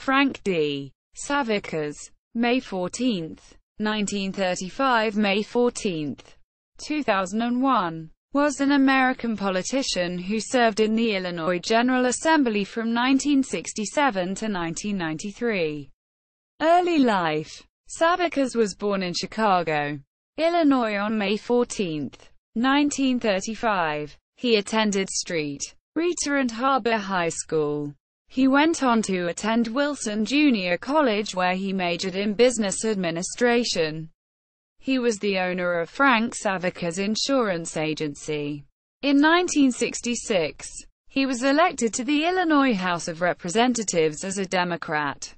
Frank D. Savickas, May 14, 1935 – May 14, 2001, was an American politician who served in the Illinois General Assembly from 1967 to 1993. Early life. Savickas was born in Chicago, Illinois on May 14, 1935. He attended St. Rita and Harbor High School. He went on to attend Wilson Junior College where he majored in business administration. He was the owner of Frank Savickas Insurance Agency. In 1966, he was elected to the Illinois House of Representatives as a Democrat.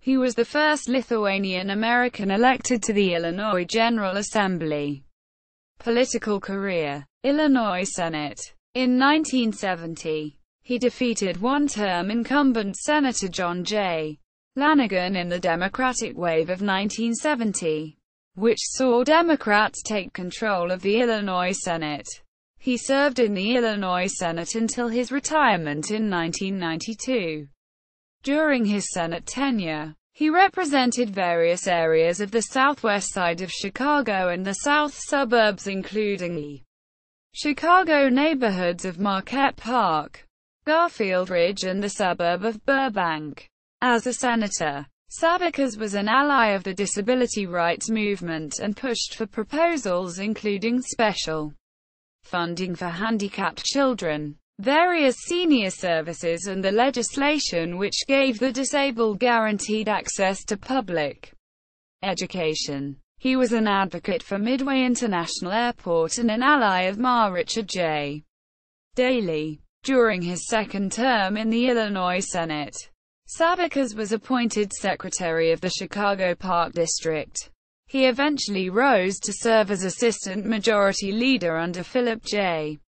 He was the first Lithuanian American elected to the Illinois General Assembly. Political career: Illinois Senate. In 1970, he defeated one-term incumbent Senator John J. Lanigan in the Democratic wave of 1970, which saw Democrats take control of the Illinois Senate. He served in the Illinois Senate until his retirement in 1992. During his Senate tenure, he represented various areas of the southwest side of Chicago and the south suburbs including the Chicago neighborhoods of Marquette Park, Garfield Ridge and the suburb of Burbank. As a senator, Savickas was an ally of the disability rights movement and pushed for proposals including special funding for handicapped children, various senior services and the legislation which gave the disabled guaranteed access to public education. He was an advocate for Midway International Airport and an ally of Mayor Richard J. Daley. During his second term in the Illinois Senate, Savickas was appointed Secretary of the Chicago Park District. He eventually rose to serve as Assistant Majority Leader under Philip J.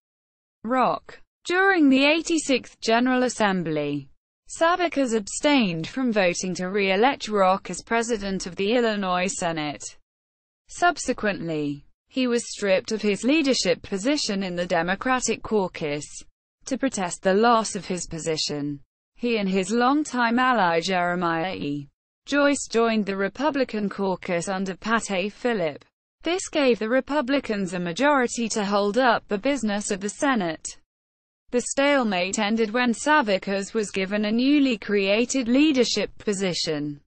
Rock. During the 86th General Assembly, Savickas abstained from voting to re-elect Rock as President of the Illinois Senate. Subsequently, he was stripped of his leadership position in the Democratic caucus. To protest the loss of his position, he and his longtime ally Jeremiah E. Joyce joined the Republican caucus under Pat A. Phillip. This gave the Republicans a majority to hold up the business of the Senate. The stalemate ended when Savickas was given a newly created leadership position.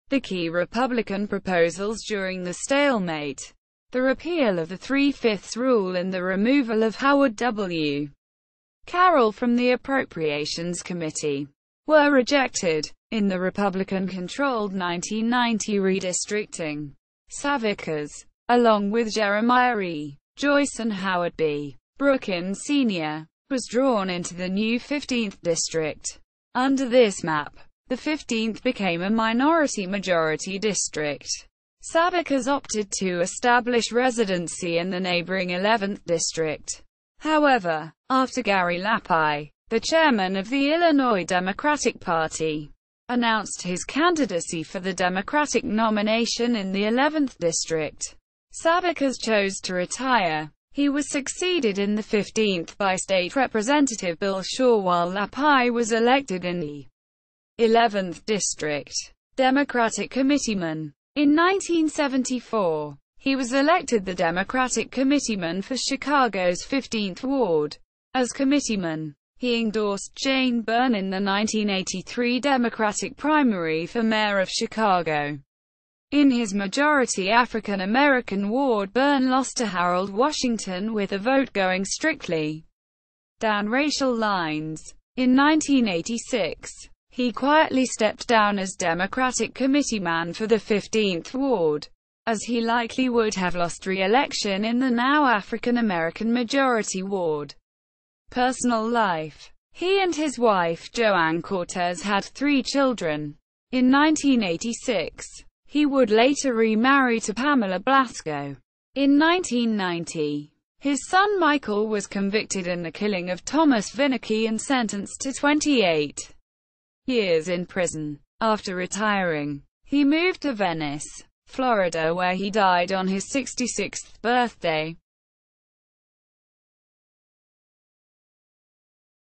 The key Republican proposals during the stalemate, the repeal of the 3/5 rule and the removal of Howard W. Carroll from the Appropriations Committee, were rejected. In the Republican-controlled 1990 redistricting, Savickas, along with Jeremiah E. Joyce and Howard B. Brookins Sr., was drawn into the new 15th District. Under this map, the 15th became a minority-majority district. Savickas opted to establish residency in the neighboring 11th District. However, after Gary Lappi, the chairman of the Illinois Democratic Party, announced his candidacy for the Democratic nomination in the 11th District, Savickas chose to retire. He was succeeded in the 15th by State Representative Bill Shaw while Lappi was elected in the 11th District. Democratic committeeman. In 1974, he was elected the Democratic committeeman for Chicago's 15th Ward. As committeeman, he endorsed Jane Byrne in the 1983 Democratic primary for mayor of Chicago. In his majority African-American ward, Byrne lost to Harold Washington with a vote going strictly down racial lines. In 1986, he quietly stepped down as Democratic committeeman for the 15th Ward, as he likely would have lost re-election in the now African-American majority ward. Personal life. He and his wife Joanne Cortez had 3 children. In 1986, he would later remarry to Pamela Blasco. In 1990, his son Michael was convicted in the killing of Thomas Vinicki and sentenced to 28 years in prison. After retiring, he moved to Venice, Florida, where he died on his 66th birthday.